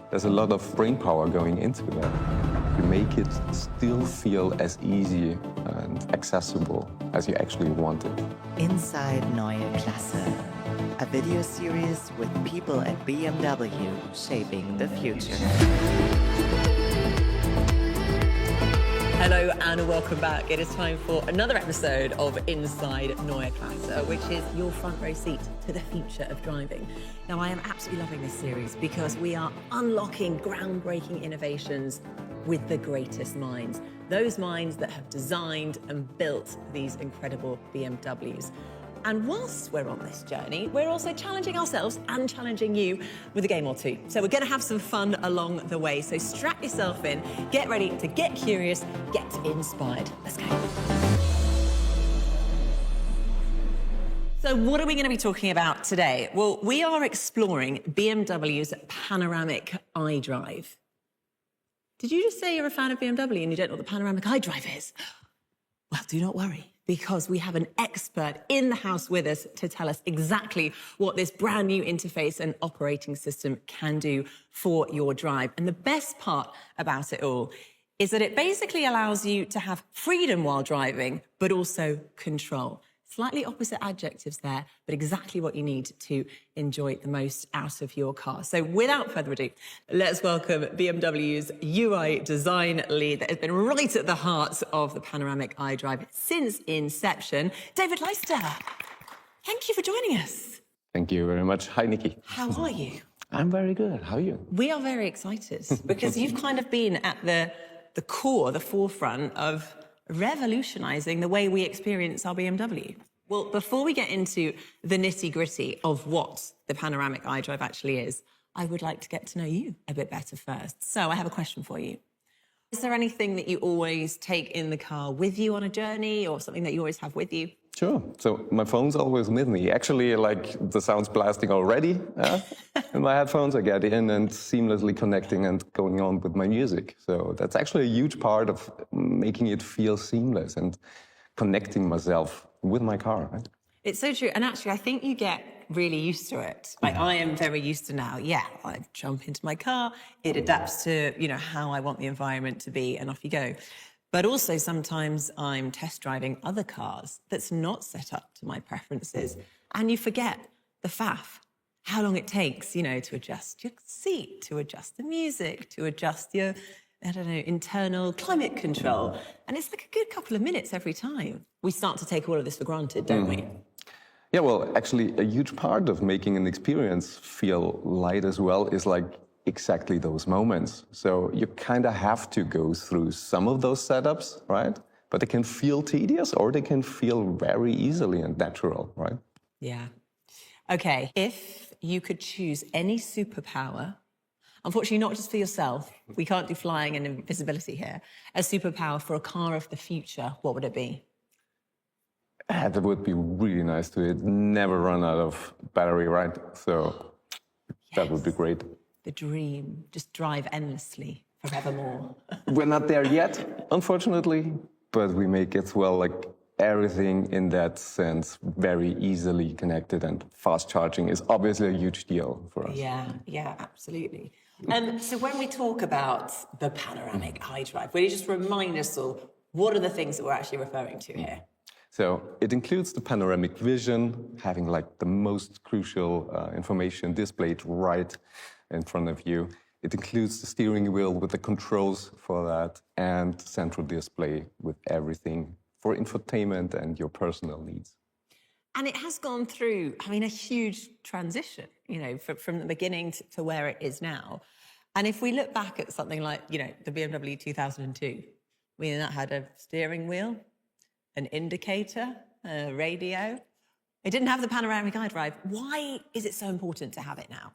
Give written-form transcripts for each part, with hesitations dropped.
There's a lot of brain power going into that. You make it still feel as easy and accessible as you actually want it. Inside Neue Klasse, a video series with people at BMW shaping the future. Hello and welcome back. It is time for another episode of Inside Neue Klasse, which is your front row seat to the future of driving. Now, I am absolutely loving this series because we are unlocking groundbreaking innovations with the greatest minds. Those minds that have designed and built these incredible BMWs. And whilst we're on this journey, we're also challenging ourselves and challenging you with a game or two. So we're going to have some fun along the way. So strap yourself in, get ready to get curious, get inspired. Let's go. So what are we going to be talking about today? Well, we are exploring BMW's Panoramic iDrive. Did you just say you're a fan of BMW and you don't know what the Panoramic iDrive is? Well, do not worry, because we have an expert in the house with us to tell us exactly what this brand new interface and operating system can do for your drive. And the best part about it all is that it basically allows you to have freedom while driving, but also control. Slightly opposite adjectives there, but exactly what you need to enjoy the most out of your car. So without further ado, let's welcome BMW's UI design lead that has been right at the heart of the Panoramic iDrive since inception, David Leister. Thank you for joining us. Thank you very much. Hi, Nikki. How are you? I'm very good. How are you? We are very excited because you've kind of been at the core, the forefront of revolutionizing the way we experience our BMW. Well, before we get into the nitty-gritty of what the Panoramic iDrive actually is, I would like to get to know you a bit better first. So I have a question for you. Is there anything that you always take in the car with you on a journey, or something that you always have with you? Sure. So my phone's always with me. Actually, like the sound's blasting already in my headphones. I get in and seamlessly connecting and going on with my music. So that's actually a huge part of making it feel seamless and connecting myself with my car. Right? It's so true. And actually, I think you get really used to it. Like I am very used to now. Yeah, I jump into my car. It adapts to, how I want the environment to be, and off you go. But also sometimes I'm test driving other cars that's not set up to my preferences. And you forget the faff, how long it takes, to adjust your seat, to adjust the music, to adjust your, internal climate control. And it's like a good couple of minutes every time. We start to take all of this for granted, don't we? Yeah, well, actually, a huge part of making an experience feel light as well is like exactly those moments. So you kind of have to go through some of those setups, right? But they can feel tedious or they can feel very easily and natural, right? Yeah. Okay, if you could choose any superpower, unfortunately not just for yourself, we can't do flying and invisibility here, a superpower for a car of the future, what would it be? That would be really nice to never run out of battery, right? So that would be great. The dream, just drive endlessly forevermore. We're not there yet, unfortunately, but we make it, well, like everything in that sense very easily connected, and fast charging is obviously a huge deal for us. Yeah, absolutely. So when we talk about the Panoramic iDrive, will you just remind us all, what are the things that we're actually referring to here? So it includes the panoramic vision, having like the most crucial information displayed right in front of you. It includes the steering wheel with the controls for that, and central display with everything for infotainment and your personal needs. And it has gone through, a huge transition, from the beginning to where it is now. And if we look back at something like, the BMW 2002, that had a steering wheel, an indicator, a radio. It didn't have the Panoramic iDrive. Why is it so important to have it now?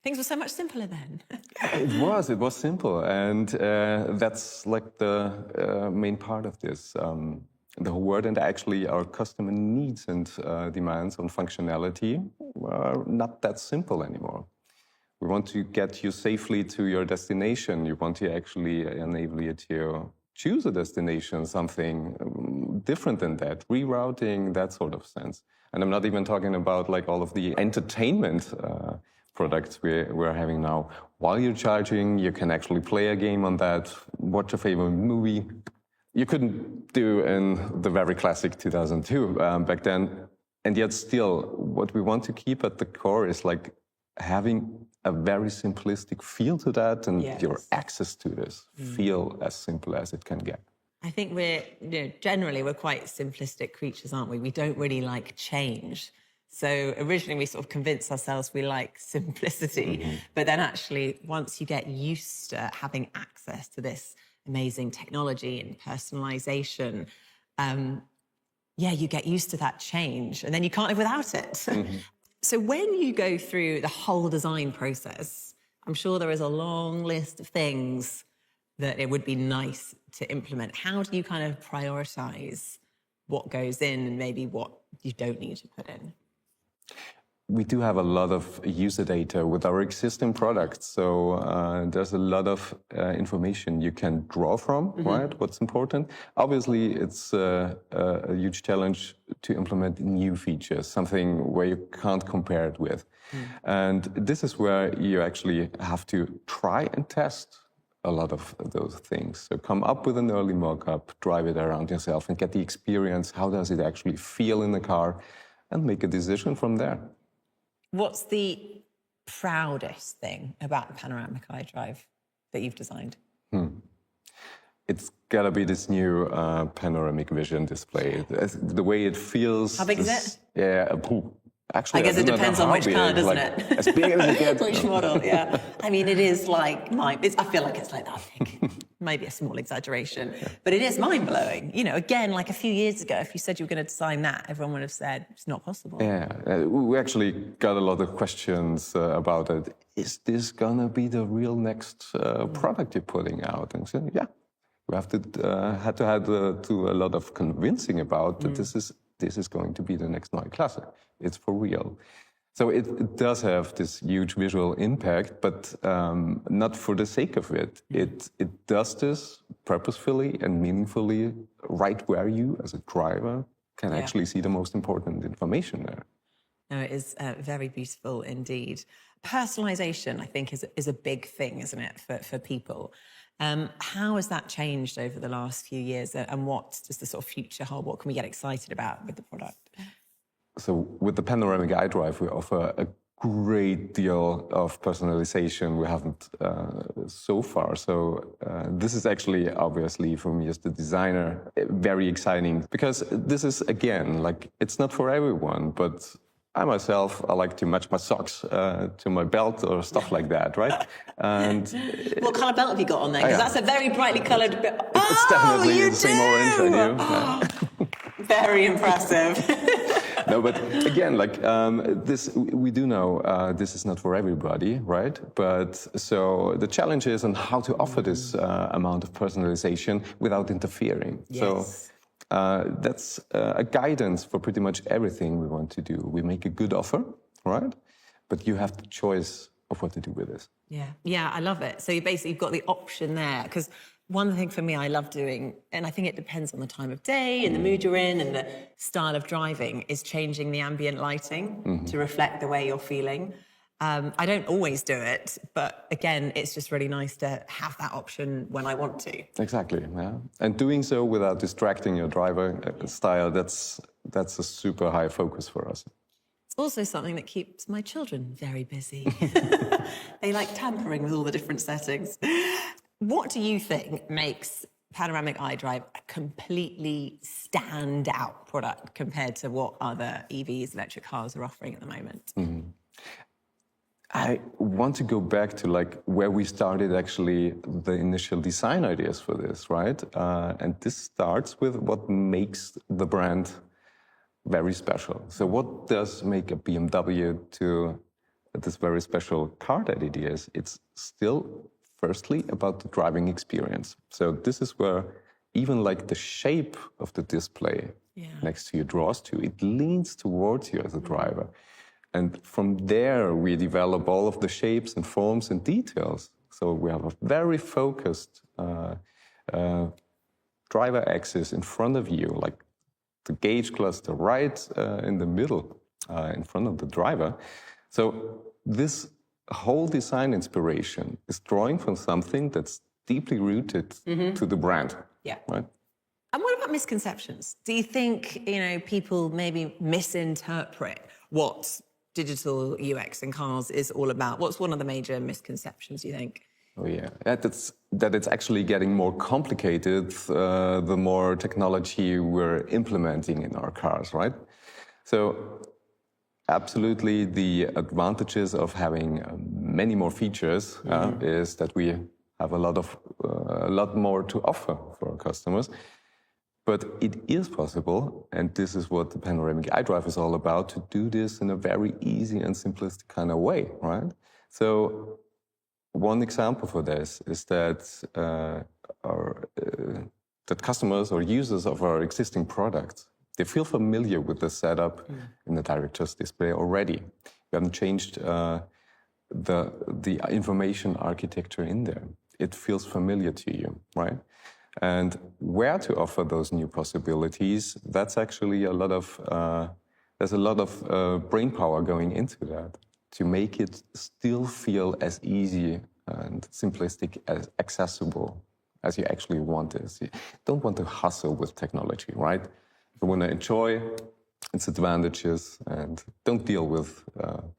Things were so much simpler then. It was simple. And that's like the main part of this. The whole word, and actually our customer needs and demands on functionality are not that simple anymore. We want to get you safely to your destination. You want to actually enable you to choose a destination, something different than that, rerouting, that sort of sense. And I'm not even talking about like all of the entertainment products we're having now. While you're charging, you can actually play a game on that, watch a favorite movie. You couldn't do in the very classic 2002 back then. And yet still, what we want to keep at the core is like having a very simplistic feel to that, and your access to this feel as simple as it can get. I think generally we're quite simplistic creatures, aren't we? We don't really like change. So originally we sort of convinced ourselves we like simplicity, but then actually once you get used to having access to this amazing technology and personalisation, you get used to that change and then you can't live without it. So when you go through the whole design process, I'm sure there is a long list of things that it would be nice to implement. How do you kind of prioritise what goes in and maybe what you don't need to put in? We do have a lot of user data with our existing products. So there's a lot of information you can draw from, right? What's important. Obviously, it's a huge challenge to implement new features, something where you can't compare it with. And this is where you actually have to try and test a lot of those things. So come up with an early mock-up, drive it around yourself and get the experience. How does it actually feel in the car? And make a decision from there. What's the proudest thing about the Panoramic iDrive that you've designed? It's gotta be this new panoramic vision display. The way it feels. How big is it? Yeah, actually, I guess it depends on which car, doesn't it? As big as it gets. Which model, yeah. I mean, it is like I feel like it's like that big. Maybe a small exaggeration, but it is mind-blowing. You know, again, like a few years ago, if you said you were going to design that, everyone would have said it's not possible. Yeah, we actually got a lot of questions about it. Is this gonna be the real next product you're putting out? And so, yeah, we had to do a lot of convincing about that this is going to be the next Neue Klasse. It's for real. So it does have this huge visual impact, but not for the sake of it. It does this purposefully and meaningfully right where you, as a driver, can actually see the most important information there. No, it is very beautiful indeed. Personalisation, I think, is a big thing, isn't it, for people? How has that changed over the last few years, and what does the sort of future hold? What can we get excited about with the product? So with the Panoramic iDrive, we offer a great deal of personalization we haven't so far. So this is actually, obviously, for me as the designer, very exciting. Because this is, again, like, it's not for everyone, but I myself, I like to match my socks to my belt or stuff like that, right? And what kind of belt have you got on there? Because that's a very brightly coloured belt. It's definitely the same orange I do. Very impressive. No, but again, like this, we do know this is not for everybody, right? But so the challenge is on how to offer this amount of personalization without interfering. Yes. So that's a guidance for pretty much everything we want to do. We make a good offer, right? But you have the choice of what to do with this. Yeah, I love it. So you basically got the option there, because one thing for me I love doing, and I think it depends on the time of day and the mood you're in and the style of driving, is changing the ambient lighting to reflect the way you're feeling. I don't always do it, but again, it's just really nice to have that option when I want to. Exactly, yeah. And doing so without distracting your driver style, that's a super high focus for us. It's also something that keeps my children very busy. They like tampering with all the different settings. What do you think makes Panoramic iDrive a completely stand-out product compared to what other EVs, electric cars, are offering at the moment? I want to go back to like where we started actually the initial design ideas for this, right? And this starts with what makes the brand very special. So what does make a BMW to this very special car that it is? It's still firstly about the driving experience. So this is where even like the shape of the display next to you draws to, it leans towards you as a driver. And from there, we develop all of the shapes and forms and details. So we have a very focused driver axis in front of you, like the gauge cluster right in the middle, in front of the driver. So this whole design inspiration is drawing from something that's deeply rooted to the brand. Yeah. Right? And what about misconceptions? Do you think, people maybe misinterpret what digital UX in cars is all about? What's one of the major misconceptions, you think? Oh yeah, that it's actually getting more complicated the more technology we're implementing in our cars, right? So absolutely the advantages of having many more features is that we have a lot more to offer for our customers. But it is possible, and this is what the Panoramic iDrive is all about, to do this in a very easy and simplistic kind of way, right? So one example for this is that that customers or users of our existing products, they feel familiar with the setup in the director's display already. We haven't changed the information architecture in there. It feels familiar to you, right? And where to offer those new possibilities, that's actually there's a lot of brain power going into that to make it still feel as easy and simplistic, as accessible as you actually want it. You don't want to hustle with technology, right? You want to enjoy its advantages and don't deal with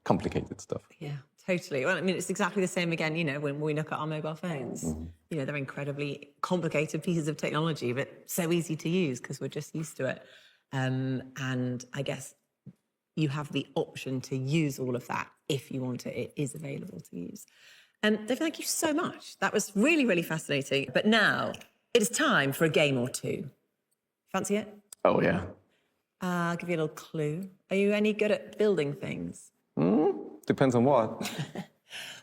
complicated stuff. Yeah, totally. Well, I mean, it's exactly the same again, when we look at our mobile phones. They're incredibly complicated pieces of technology, but so easy to use because we're just used to it. And I guess you have the option to use all of that if you want it. It is available to use. David, thank you so much. That was really, really fascinating. But now it is time for a game or two. Fancy it? Oh, yeah. I'll give you a little clue. Are you any good at building things? Depends on what.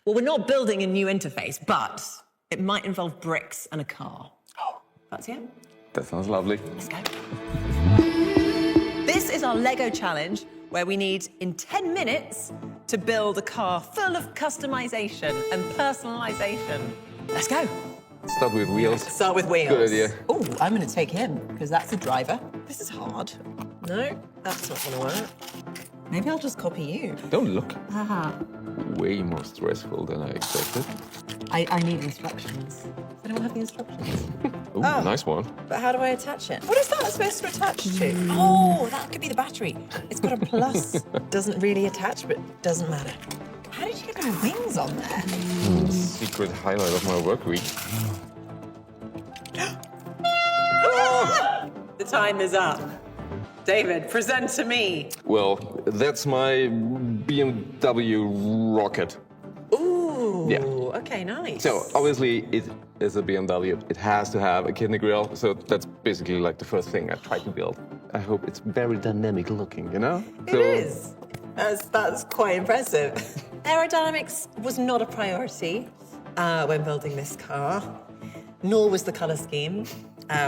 Well, we're not building a new interface, but it might involve bricks and a car. Oh. Fancy it? That sounds lovely. Let's go. This is our Lego challenge, where we need, in 10 minutes, to build a car full of customization and personalisation. Let's go. Start with wheels. Start with wheels. Good idea. Oh, I'm going to take him, because that's the driver. This is hard. No, that's not going to work. Maybe I'll just copy you. Don't look. Haha. Way more stressful than I expected. I need instructions. Does anyone have the instructions? Ooh, nice one. But how do I attach it? What is that supposed to attach to? Oh, that could be the battery. It's got a plus. Doesn't really attach, but doesn't matter. How did you get the wings on there? Secret highlight of my work week. The time is up. David, present to me. Well, that's my BMW rocket. Ooh, Yeah. Okay, nice. So obviously it is a BMW. It has to have a kidney grille. So that's basically like the first thing I try to build. I hope it's very dynamic looking, It is. That's quite impressive. Aerodynamics was not a priority when building this car, nor was the colour scheme.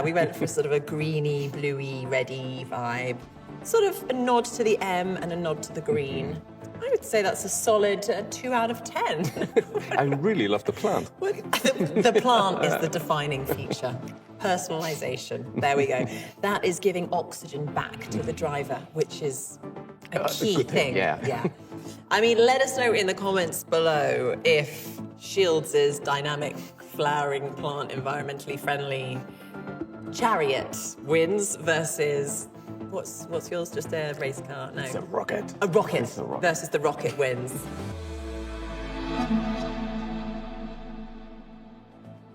We went for sort of a greeny, bluey, reddy vibe. Sort of a nod to the M and a nod to the green. I would say that's a solid 2 out of 10. I really love the plant. The plant is the defining feature. Personalisation. There we go. That is giving oxygen back to the driver, which is a key good thing, thing. yeah. I mean, let us know in the comments below if Shields' dynamic flowering plant, environmentally friendly chariot wins versus what's yours? Just a race car? No. It's a rocket. A rocket It's a rocket. versus the rocket wins.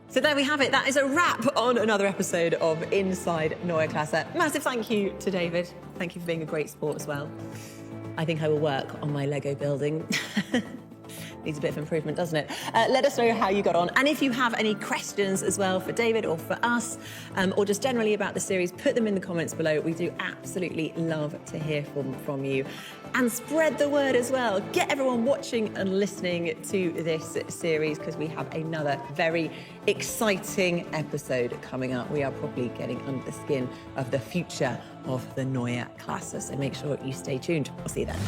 So there we have it. That is a wrap on another episode of Inside Neue Klasse. Massive thank you to David. Thank you for being a great sport as well. I think I will work on my Lego building. Needs a bit of improvement, doesn't it? Let us know how you got on. And if you have any questions as well for David or for us, or just generally about the series, put them in the comments below. We do absolutely love to hear from you. And spread the word as well. Get everyone watching and listening to this series, because we have another very exciting episode coming up. We are probably getting under the skin of the future of the Neue Klasse. So make sure you stay tuned. I'll see you then.